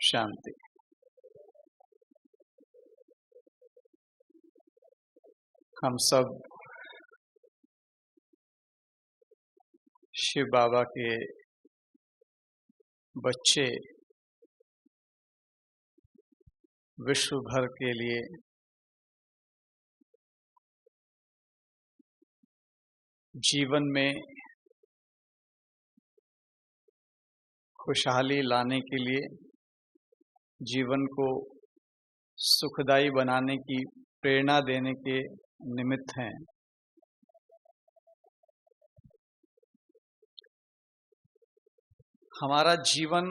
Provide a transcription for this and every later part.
शांति। हम सब शिव बाबा के बच्चे विश्व भर के लिए जीवन में खुशहाली लाने के लिए, जीवन को सुखदायी बनाने की प्रेरणा देने के निमित्त हैं। हमारा जीवन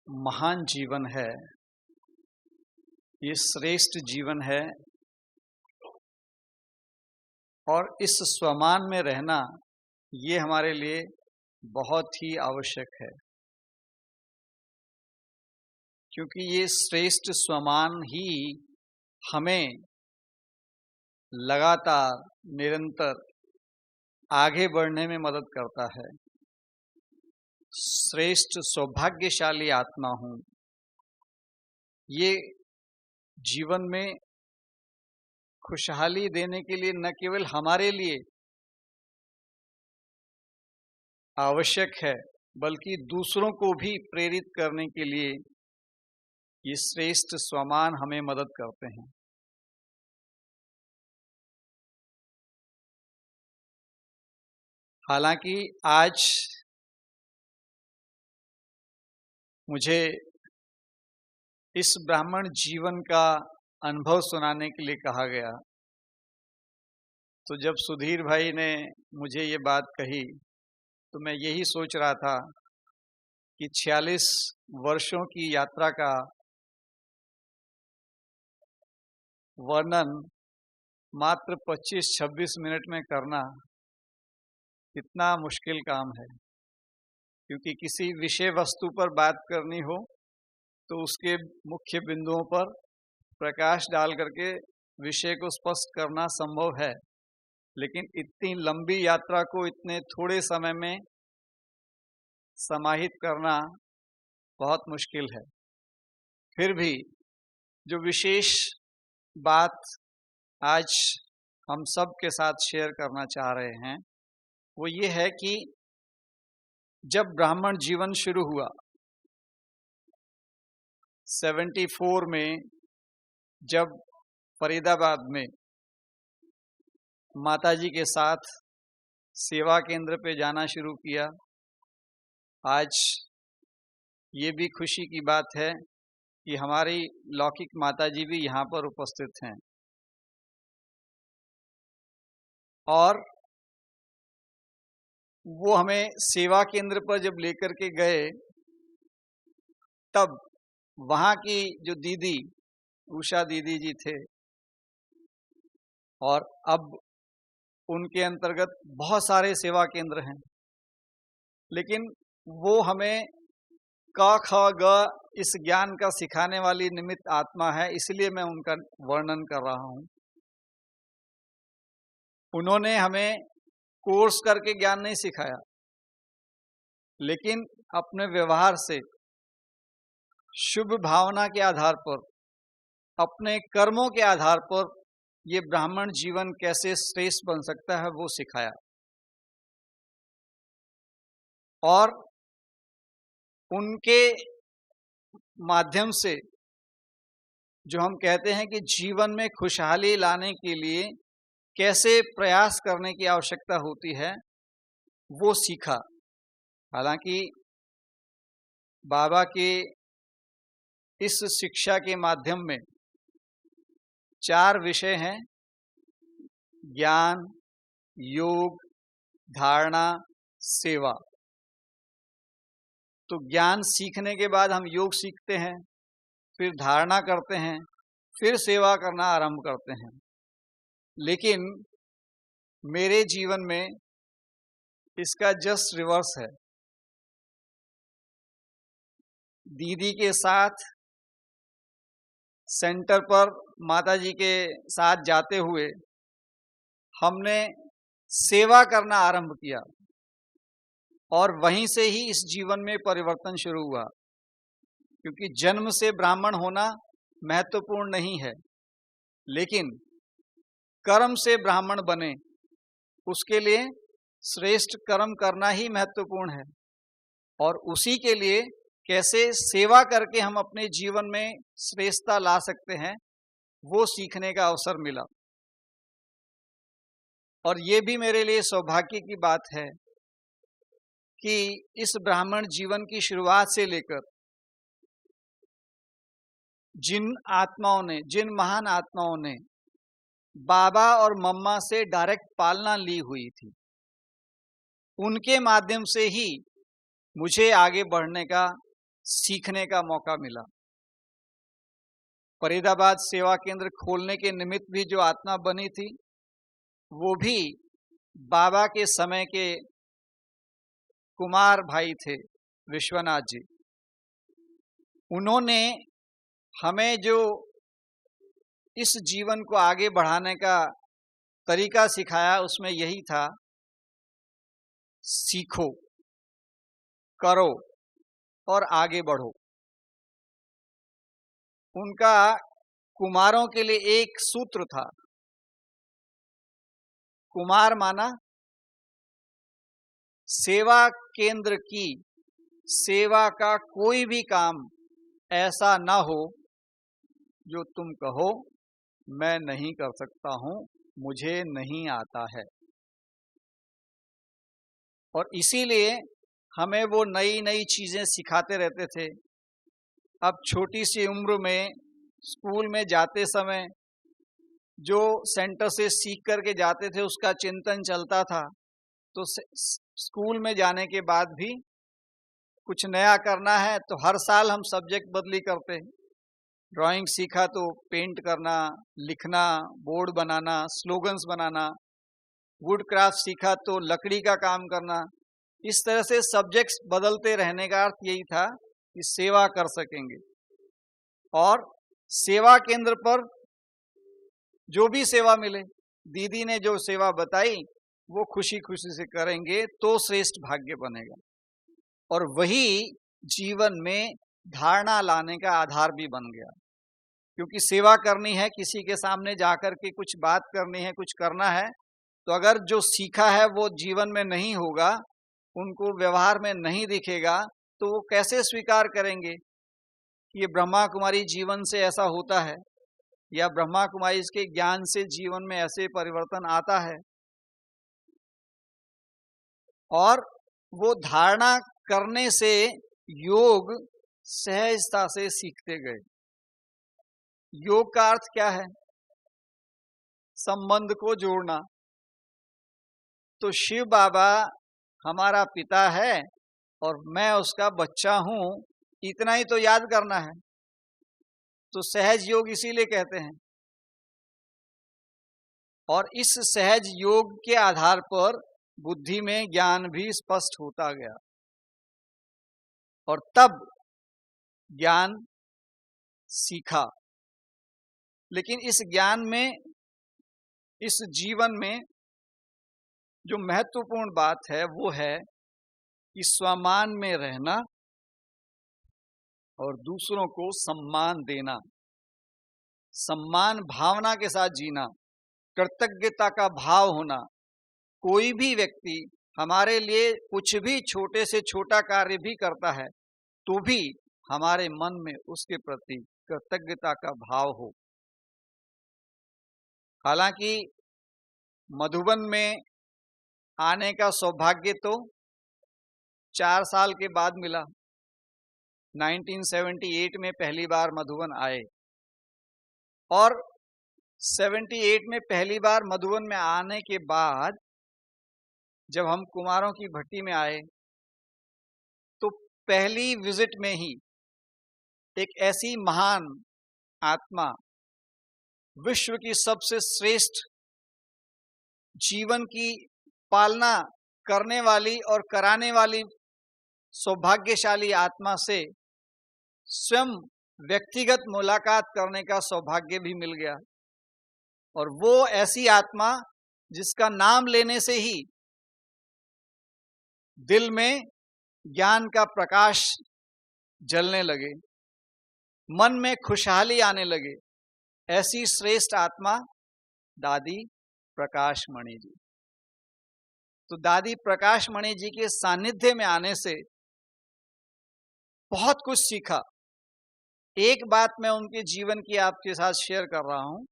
महान जीवन है, ये श्रेष्ठ जीवन है और इस स्वमान में रहना ये हमारे लिए बहुत ही आवश्यक है, क्योंकि ये श्रेष्ठ स्वमान ही हमें लगातार निरंतर आगे बढ़ने में मदद करता है। श्रेष्ठ सौभाग्यशाली आत्मा हूँ, ये जीवन में खुशहाली देने के लिए न केवल हमारे लिए आवश्यक है, बल्कि दूसरों को भी प्रेरित करने के लिए ये श्रेष्ठ स्वमान हमें मदद करते हैं। हालांकि आज मुझे इस ब्राह्मण जीवन का अनुभव सुनाने के लिए कहा गया, तो जब सुधीर भाई ने मुझे ये बात कही तो मैं यही सोच रहा था कि 46 वर्षों की यात्रा का वर्णन मात्र 25-26 मिनट में करना कितना मुश्किल काम है, क्योंकि किसी विषय वस्तु पर बात करनी हो तो उसके मुख्य बिंदुओं पर प्रकाश डाल करके विषय को स्पष्ट करना संभव है, लेकिन इतनी लंबी यात्रा को इतने थोड़े समय में समाहित करना बहुत मुश्किल है। फिर भी जो विशेष बात आज हम सब के साथ शेयर करना चाह रहे हैं वो ये है कि जब ब्राह्मण जीवन शुरू हुआ 74 में, जब फरीदाबाद में माताजी के साथ सेवा केंद्र पे जाना शुरू किया, आज ये भी खुशी की बात है कि हमारी लौकिक माताजी भी यहाँ पर उपस्थित हैं। और वो हमें सेवा केंद्र पर जब लेकर के गए, तब वहाँ की जो दीदी उषा दीदी जी थे, और अब उनके अंतर्गत बहुत सारे सेवा केंद्र हैं, लेकिन वो हमें क ख ग इस ज्ञान का सिखाने वाली निमित्त आत्मा है, इसलिए मैं उनका वर्णन कर रहा हूँ। उन्होंने हमें कोर्स करके ज्ञान नहीं सिखाया, लेकिन अपने व्यवहार से, शुभ भावना के आधार पर, अपने कर्मों के आधार पर ये ब्राह्मण जीवन कैसे श्रेष्ठ बन सकता है वो सिखाया। और उनके माध्यम से जो हम कहते हैं कि जीवन में खुशहाली लाने के लिए कैसे प्रयास करने की आवश्यकता होती है, वो सीखा। हालांकि बाबा के इस शिक्षा के माध्यम में 4 विषय हैं: ज्ञान, योग, धारणा, सेवा। तो ज्ञान सीखने के बाद हम योग सीखते हैं, फिर धारणा करते हैं, फिर सेवा करना आरंभ करते हैं। लेकिन मेरे जीवन में इसका जस्ट रिवर्स है। दीदी के साथ सेंटर पर माताजी के साथ जाते हुए हमने सेवा करना आरंभ किया, और वहीं से ही इस जीवन में परिवर्तन शुरू हुआ। क्योंकि जन्म से ब्राह्मण होना महत्वपूर्ण नहीं है, लेकिन कर्म से ब्राह्मण बने उसके लिए श्रेष्ठ कर्म करना ही महत्वपूर्ण है। और उसी के लिए कैसे सेवा करके हम अपने जीवन में श्रेष्ठता ला सकते हैं, वो सीखने का अवसर मिला। और ये भी मेरे लिए सौभाग्य की बात है कि इस ब्राह्मण जीवन की शुरुआत से लेकर जिन महान आत्माओं ने बाबा और मम्मा से डायरेक्ट पालना ली हुई थी, उनके माध्यम से ही मुझे आगे बढ़ने का, सीखने का मौका मिला। फरीदाबाद सेवा केंद्र खोलने के निमित्त भी जो आत्मा बनी थी, वो भी बाबा के समय के कुमार भाई थे, विश्वनाथ जी। उन्होंने हमें जो इस जीवन को आगे बढ़ाने का तरीका सिखाया, उसमें यही था, सीखो, करो और आगे बढ़ो। उनका कुमारों के लिए एक सूत्र था। कुमार माना सेवा केंद्र की सेवा का कोई भी काम ऐसा ना हो जो तुम कहो मैं नहीं कर सकता हूं, मुझे नहीं आता है। और इसीलिए हमें वो नई नई चीजें सिखाते रहते थे। अब छोटी सी उम्र में स्कूल में जाते समय जो सेंटर से सीख करके जाते थे उसका चिंतन चलता था, तो स्कूल में जाने के बाद भी कुछ नया करना है तो हर साल हम सब्जेक्ट बदली करते हैं। ड्राइंग सीखा तो पेंट करना, लिखना, board banana, slogans banana. Would craft सीखा तो लकड़ी का काम करना। इस तरह से सब्जेक्ट्स बदलते रहने का अर्थ यही था कि सेवा कर सकेंगे। और सेवा केंद्र पर जो भी सेवा मिले, दीदी ने जो सेवा बताई वो खुशी खुशी से करेंगे तो श्रेष्ठ भाग्य बनेगा। और वही जीवन में धारणा लाने का आधार भी बन गया, क्योंकि सेवा करनी है, किसी के सामने जाकर के कुछ बात करनी है, कुछ करना है, तो अगर जो सीखा है वो जीवन में नहीं होगा, उनको व्यवहार में नहीं दिखेगा, तो वो कैसे स्वीकार करेंगे कि ये ब्रह्मा कुमारी जीवन से ऐसा होता है, या ब्रह्मा कुमारी के ज्ञान से जीवन में ऐसे परिवर्तन आता है। और वो धारणा करने से योग सहजता से सीखते गए। योग का अर्थ क्या है? संबंध को जोड़ना। तो शिव बाबा हमारा पिता है और मैं उसका बच्चा हूं, इतना ही तो याद करना है। तो सहज योग इसीलिए कहते हैं। और इस सहज योग के आधार पर बुद्धि में ज्ञान भी स्पष्ट होता गया, और तब ज्ञान सीखा। लेकिन इस ज्ञान में, इस जीवन में जो महत्वपूर्ण बात है वो है कि स्वमान में रहना और दूसरों को सम्मान देना, सम्मान भावना के साथ जीना, कृतज्ञता का भाव होना। कोई भी व्यक्ति हमारे लिए कुछ भी छोटे से छोटा कार्य भी करता है तो भी हमारे मन में उसके प्रति कृतज्ञता का भाव हो। हालांकि मधुबन में आने का सौभाग्य तो 4 साल के बाद मिला। 1978 में पहली बार मधुबन आए, और 78 में पहली बार मधुबन में आने के बाद जब हम कुमारों की भट्टी में आए तो पहली विजिट में ही एक ऐसी महान आत्मा, विश्व की सबसे श्रेष्ठ जीवन की पालना करने वाली और कराने वाली सौभाग्यशाली आत्मा से स्वयं व्यक्तिगत मुलाकात करने का सौभाग्य भी मिल गया। और वो ऐसी आत्मा जिसका नाम लेने से ही दिल में ज्ञान का प्रकाश जलने लगे। मन में खुशहाली आने लगे, ऐसी श्रेष्ठ आत्मा दादी प्रकाश मणि जी। तो दादी प्रकाश मणि जी के सानिध्य में आने से बहुत कुछ सीखा। एक बात मैं उनके जीवन की आपके साथ शेयर कर रहा हूं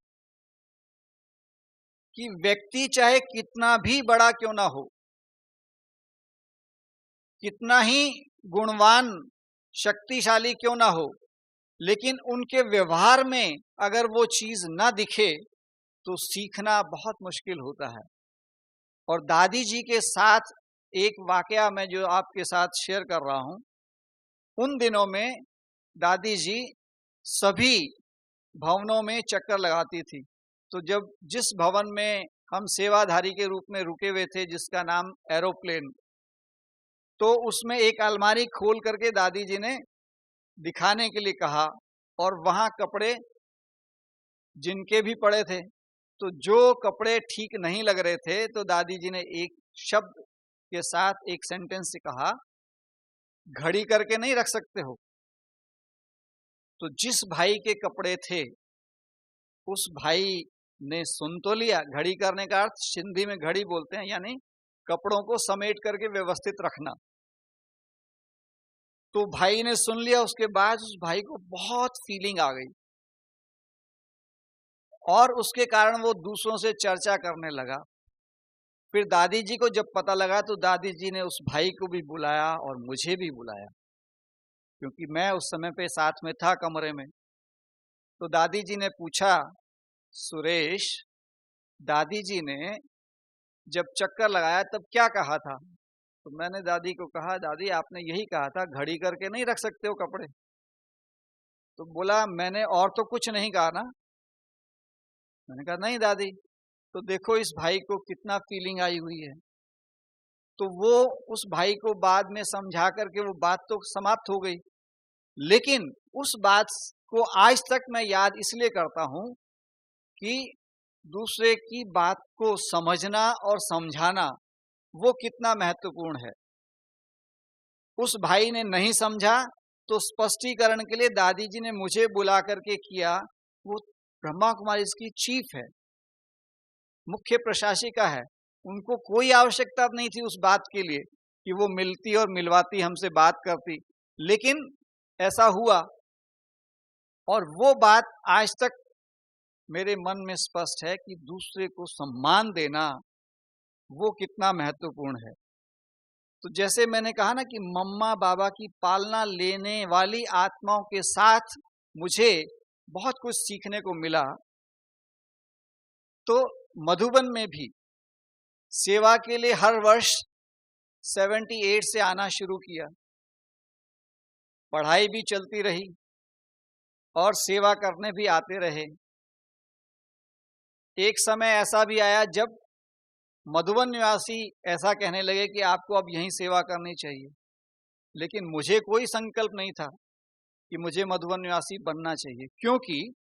कि व्यक्ति चाहे कितना भी बड़ा क्यों ना हो, कितना ही गुणवान शक्तिशाली क्यों ना हो, लेकिन उनके व्यवहार में अगर वो चीज ना दिखे तो सीखना बहुत मुश्किल होता है। और दादी जी के साथ एक वाकया मैं जो आपके साथ शेयर कर रहा हूं, उन दिनों में दादी जी सभी भवनों में चक्कर लगाती थी। तो जब जिस भवन में हम सेवाधारी के रूप में रुके हुए थे, जिसका नाम एरोप्लेन, तो उसमें एक अलमारी खोल करके दादी जी ने दिखाने के लिए कहा, और वहां कपड़े जिनके भी पड़े थे, तो जो कपड़े ठीक नहीं लग रहे थे तो दादी जी ने एक शब्द के साथ एक सेंटेंस से कहा, घड़ी करके नहीं रख सकते हो। तो जिस भाई के कपड़े थे उस भाई ने सुन तो लिया, घड़ी करने का अर्थ सिंधी में घड़ी बोलते हैं, यानी कपड़ों को समेट करके व्यवस्थित रखना। तो भाई ने सुन लिया, उसके बाद उस भाई को बहुत फीलिंग आ गई और उसके कारण वो दूसरों से चर्चा करने लगा। फिर दादी जी को जब पता लगा तो दादी जी ने उस भाई को भी बुलाया और मुझे भी बुलाया, क्योंकि मैं उस समय पे साथ में था कमरे में। तो दादी जी ने पूछा, सुरेश, दादी जी ने जब चक्कर लगाया तब क्या कहा था? तो मैंने दादी को कहा, दादी आपने यही कहा था, घड़ी करके नहीं रख सकते हो कपड़े। तो बोला, मैंने और तो कुछ नहीं कहा ना। मैंने कहा, नहीं दादी। तो देखो इस भाई को कितना फीलिंग आई हुई है। तो वो उस भाई को बाद में समझा करके वो बात तो समाप्त हो गई, लेकिन उस बात को आज तक मैं याद इसलिए करता हूं कि दूसरे की बात को समझना और समझाना वो कितना महत्वपूर्ण है। उस भाई ने नहीं समझा तो स्पष्टीकरण के लिए दादी जी ने मुझे बुला करके किया। वो ब्रह्मा कुमारी इसकी चीफ है, मुख्य प्रशासिका है, उनको कोई आवश्यकता नहीं थी उस बात के लिए कि वो मिलती और मिलवाती, हमसे बात करती, लेकिन ऐसा हुआ। और वो बात आज तक मेरे मन में स्पष्ट है कि दूसरे को सम्मान देना वो कितना महत्वपूर्ण है। तो जैसे मैंने कहा ना कि मम्मा बाबा की पालना लेने वाली आत्माओं के साथ मुझे बहुत कुछ सीखने को मिला। तो मधुबन में भी सेवा के लिए हर वर्ष 78 से आना शुरू किया, पढ़ाई भी चलती रही और सेवा करने भी आते रहे। एक समय ऐसा भी आया जब मधुबन निवासी ऐसा कहने लगे कि आपको अब यहीं सेवा करनी चाहिए, लेकिन मुझे कोई संकल्प नहीं था कि मुझे मधुबन निवासी बनना चाहिए, क्योंकि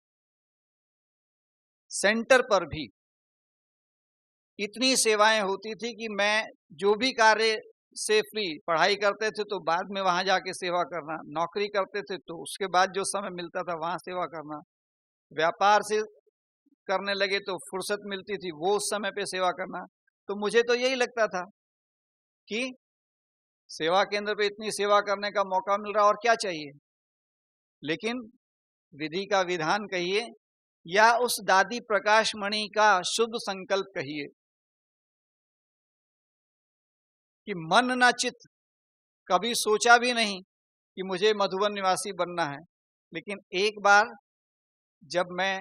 सेंटर पर भी इतनी सेवाएं होती थी कि मैं जो भी कार्य से फ्री, पढ़ाई करते थे तो बाद में वहां जाके सेवा करना, नौकरी करते थे तो उसके बाद जो समय मिलता था वहां सेवा करना, व्यापार से करने लगे तो फुर्सत मिलती थी वो उस समय पे सेवा करना। तो मुझे तो यही लगता था कि सेवा केंद्र पे इतनी सेवा करने का मौका मिल रहा और क्या चाहिए। लेकिन विधि का विधान कहिए या उस दादी प्रकाश मणि का शुद्ध संकल्प कहिए कि मन न चित, कभी सोचा भी नहीं कि मुझे मधुबन निवासी बनना है। लेकिन एक बार जब मैं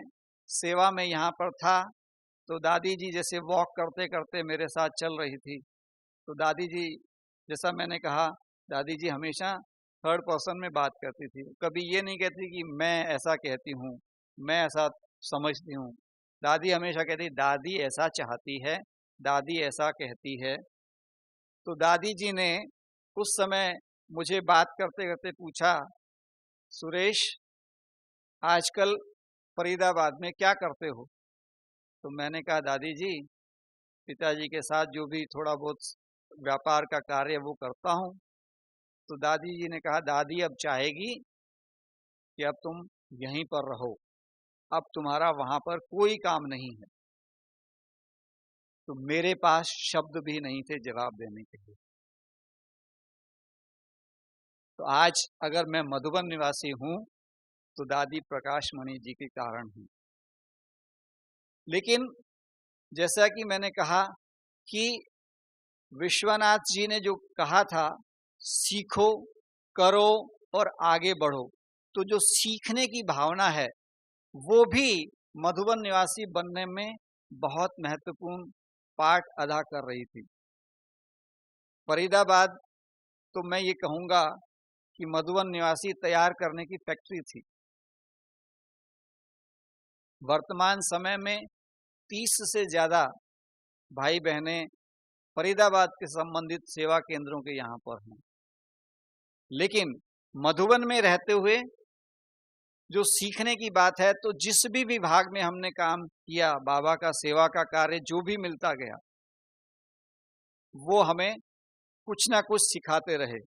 सेवा में यहाँ पर था तो दादी जी जैसे वॉक करते करते मेरे साथ चल रही थी। तो दादी जी, जैसा मैंने कहा, दादी जी हमेशा थर्ड पर्सन में बात करती थी, कभी ये नहीं कहती कि मैं ऐसा कहती हूँ, मैं ऐसा समझती हूँ। दादी हमेशा कहती, दादी ऐसा चाहती है, दादी ऐसा कहती है। तो दादी जी ने उस समय मुझे बात करते करते पूछा, सुरेश आजकल फरीदाबाद में क्या करते हो? तो मैंने कहा, दादी जी पिताजी के साथ जो भी थोड़ा बहुत व्यापार का कार्य वो करता हूँ। तो दादी जी ने कहा, दादी अब चाहेगी कि अब तुम यहीं पर रहो, अब तुम्हारा वहां पर कोई काम नहीं है। तो मेरे पास शब्द भी नहीं थे जवाब देने के लिए। तो आज अगर मैं मधुबन निवासी हूं तो दादी प्रकाश मणि जी के कारण हूं। लेकिन जैसा कि मैंने कहा कि विश्वनाथ जी ने जो कहा था, सीखो, करो और आगे बढ़ो, तो जो सीखने की भावना है वो भी मधुबन निवासी बनने में बहुत महत्वपूर्ण पार्ट अदा कर रही थी। फरीदाबाद तो मैं ये कहूँगा कि मधुबन निवासी तैयार करने की फैक्ट्री थी। वर्तमान समय में 30 से ज़्यादा भाई बहनें फरीदाबाद के संबंधित सेवा केंद्रों के यहाँ पर हैं। लेकिन मधुबन में रहते हुए जो सीखने की बात है, तो जिस भी विभाग में हमने काम किया, बाबा का सेवा का कार्य जो भी मिलता गया, वो हमें कुछ ना कुछ सिखाते रहे।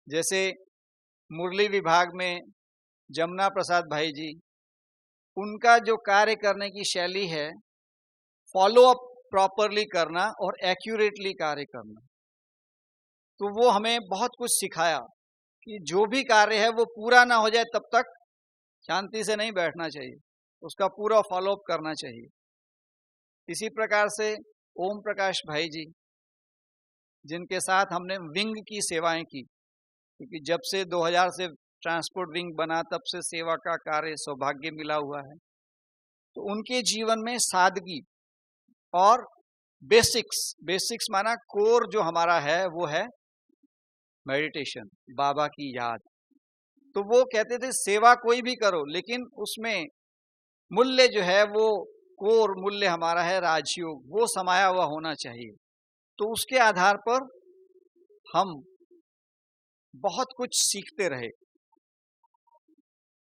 जैसे मुरली विभाग में जमुना प्रसाद भाई जी, उनका जो कार्य करने की शैली है, फॉलो अप प्रॉपरली करना और एक्यूरेटली कार्य करना, तो वो हमें बहुत कुछ सिखाया कि जो भी कार्य है वो पूरा ना हो जाए तब तक शांति से नहीं बैठना चाहिए, उसका पूरा फॉलो अप करना चाहिए। इसी प्रकार से ओम प्रकाश भाई जी, जिनके साथ हमने विंग की सेवाएं की, क्योंकि जब से 2000 से ट्रांसपोर्ट विंग बना तब से सेवा का कार्य सौभाग्य मिला हुआ है। तो उनके जीवन में सादगी और बेसिक्स माना कोर जो हमारा है वो है मेडिटेशन, बाबा की याद। तो वो कहते थे सेवा कोई भी करो, लेकिन उसमें मूल्य जो है वो कोर मूल्य हमारा है राजयोग, वो समाया हुआ होना चाहिए। तो उसके आधार पर हम बहुत कुछ सीखते रहे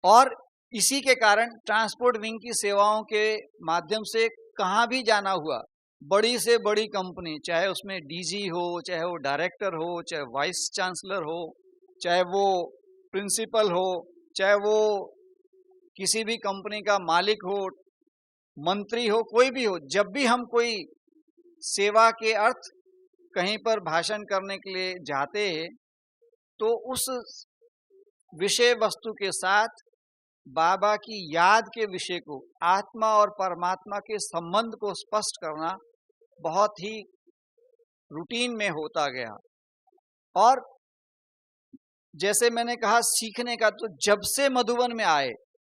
और इसी के कारण ट्रांसपोर्ट विंग की सेवाओं के माध्यम से कहाँ भी जाना हुआ, बड़ी से बड़ी कंपनी, चाहे उसमें डीजी हो, चाहे वो डायरेक्टर हो, चाहे वाइस चांसलर हो, चाहे वो प्रिंसिपल हो, चाहे वो किसी भी कंपनी का मालिक हो, मंत्री हो, कोई भी हो, जब भी हम कोई सेवा के अर्थ कहीं पर भाषण करने के लिए जाते हैं, तो उस विषय वस्तु के साथ बाबा की याद के विषय को, आत्मा और परमात्मा के संबंध को स्पष्ट करना बहुत ही रूटीन में होता गया। और जैसे मैंने कहा सीखने का, तो जब से मधुबन में आए,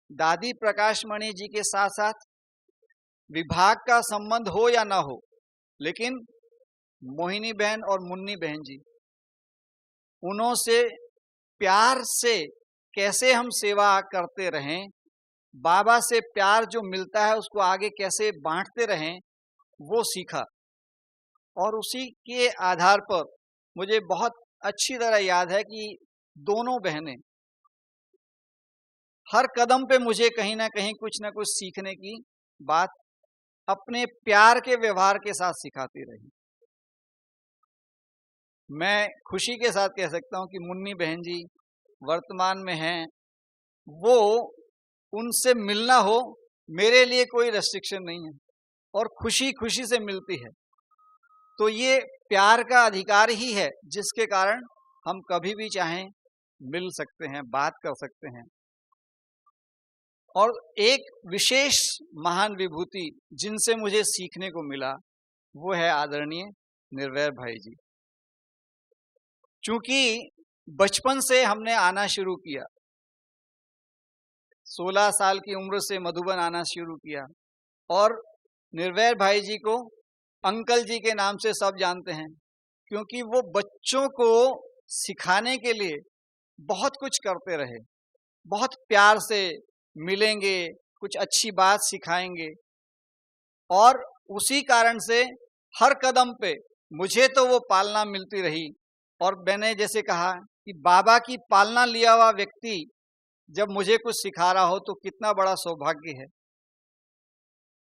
दादी प्रकाश मणि जी के साथ साथ विभाग का संबंध हो या ना हो, लेकिन मोहिनी बहन और मुन्नी बहन जी, उन्हों से प्यार से कैसे हम सेवा करते रहें, बाबा से प्यार जो मिलता है उसको आगे कैसे बांटते रहें, वो सीखा। और उसी के आधार पर मुझे बहुत अच्छी तरह याद है कि दोनों बहनें हर कदम पे मुझे कहीं ना कहीं कुछ ना कुछ सीखने की बात अपने प्यार के व्यवहार के साथ सिखाती रही। मैं खुशी के साथ कह सकता हूं कि मुन्नी बहन जी वर्तमान में हैं, वो उनसे मिलना हो मेरे लिए कोई रेस्ट्रिक्शन नहीं है और खुशी खुशी से मिलती है। तो ये प्यार का अधिकार ही है जिसके कारण हम कभी भी चाहें मिल सकते हैं, बात कर सकते हैं। और एक विशेष महान विभूति जिनसे मुझे सीखने को मिला वो है आदरणीय निर्वैर भाई जी। चूंकि बचपन से हमने आना शुरू किया, 16 साल की उम्र से मधुबन आना शुरू किया, और निर्वैर भाई जी को अंकल जी के नाम से सब जानते हैं, क्योंकि वो बच्चों को सिखाने के लिए बहुत कुछ करते रहे, बहुत प्यार से मिलेंगे, कुछ अच्छी बात सिखाएंगे। और उसी कारण से हर कदम पे मुझे तो वो पालना मिलती रही। और मैंने जैसे कहा कि बाबा की पालना लिया हुआ व्यक्ति जब मुझे कुछ सिखा रहा हो तो कितना बड़ा सौभाग्य है।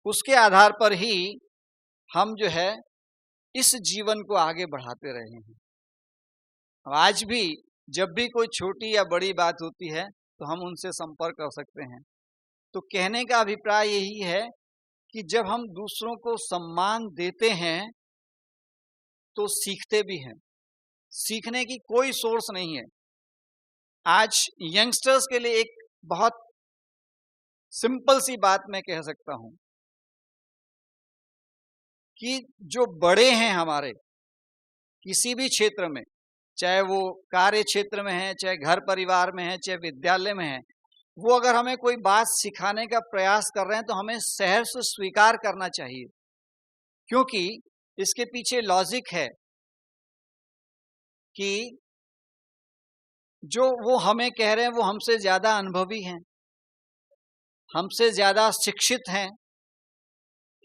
उसके आधार पर ही हम जो है इस जीवन को आगे बढ़ाते रहे हैं। आज भी जब भी कोई छोटी या बड़ी बात होती है तो हम उनसे संपर्क कर सकते हैं। तो कहने का अभिप्राय यही है कि जब हम दूसरों को सम्मान देते हैं तो सीखते भी हैं। सीखने की कोई सोर्स नहीं है। आज यंगस्टर्स के लिए एक बहुत सिंपल सी बात मैं कह सकता हूं कि जो बड़े हैं हमारे किसी भी क्षेत्र में, चाहे वो कार्य क्षेत्र में है, चाहे घर परिवार में है, चाहे विद्यालय में है, वो अगर हमें कोई बात सिखाने का प्रयास कर रहे हैं तो हमें सहर्ष स्वीकार करना चाहिए, क्योंकि इसके पीछे लॉजिक है कि जो वो हमें कह रहे हैं वो हमसे ज्यादा अनुभवी हैं, हमसे ज्यादा शिक्षित हैं,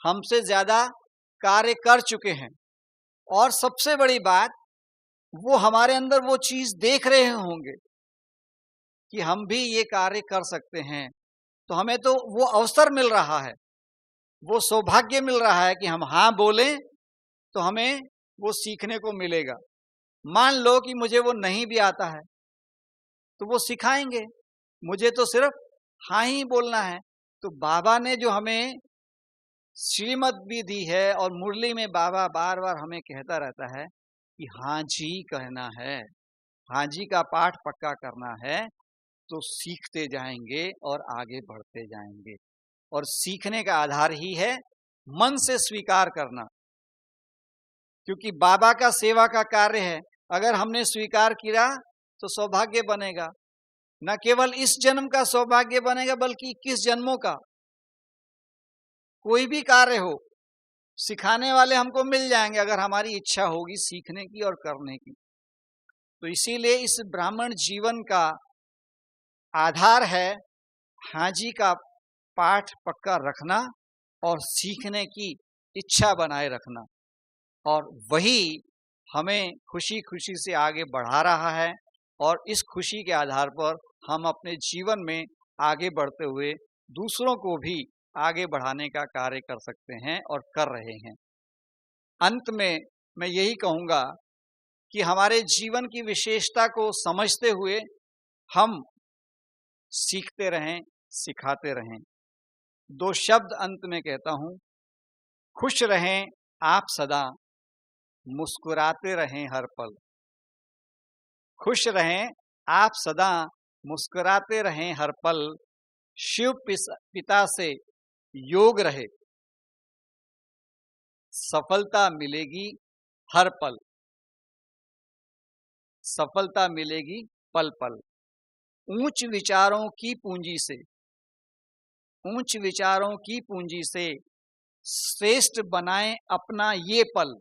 हमसे ज्यादा कार्य कर चुके हैं, और सबसे बड़ी बात वो हमारे अंदर वो चीज देख रहे होंगे कि हम भी ये कार्य कर सकते हैं। तो हमें तो वो अवसर मिल रहा है, वो सौभाग्य मिल रहा है कि हम हाँ बोलें तो हमें वो सीखने को मिलेगा। मान लो कि मुझे वो नहीं भी आता है तो वो सिखाएंगे, मुझे तो सिर्फ हाँ ही बोलना है। तो बाबा ने जो हमें श्रीमत भी दी है और मुरली में बाबा बार बार हमें कहता रहता है कि हाँ जी कहना है, हाँ जी का पाठ पक्का करना है, तो सीखते जाएंगे और आगे बढ़ते जाएंगे। और सीखने का आधार ही है मन से स्वीकार करना, क्योंकि बाबा का सेवा का कार्य है। अगर हमने स्वीकार किया तो सौभाग्य बनेगा, न केवल इस जन्म का सौभाग्य बनेगा बल्कि 21 जन्मों का। कोई भी कार्य हो, सिखाने वाले हमको मिल जाएंगे अगर हमारी इच्छा होगी सीखने की और करने की। तो इसीलिए इस ब्राह्मण जीवन का आधार है हाँ जी का पाठ पक्का रखना और सीखने की इच्छा बनाए रखना, और वही हमें खुशी खुशी से आगे बढ़ा रहा है। और इस खुशी के आधार पर हम अपने जीवन में आगे बढ़ते हुए दूसरों को भी आगे बढ़ाने का कार्य कर सकते हैं और कर रहे हैं। अंत में मैं यही कहूँगा कि हमारे जीवन की विशेषता को समझते हुए हम सीखते रहें, सिखाते रहें। 2 शब्द अंत में कहता हूं, खुश रहें आप सदा, मुस्कुराते रहें हर पल। खुश रहें आप सदा, मुस्कुराते रहें हर पल, शिव पिता से योग रहे, सफलता मिलेगी हर पल, सफलता मिलेगी पल पल। ऊंच विचारों की पूंजी से, ऊंच विचारों की पूंजी से श्रेष्ठ बनाएं अपना ये पल,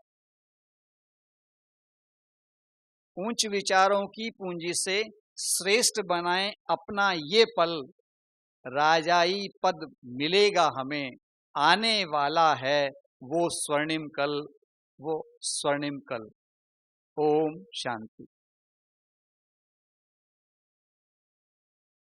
ऊंच विचारों की पूंजी से श्रेष्ठ बनाएं अपना ये पल, राजाई पद मिलेगा हमें, आने वाला है वो स्वर्णिम कल, वो स्वर्णिम कल। ओम शांति।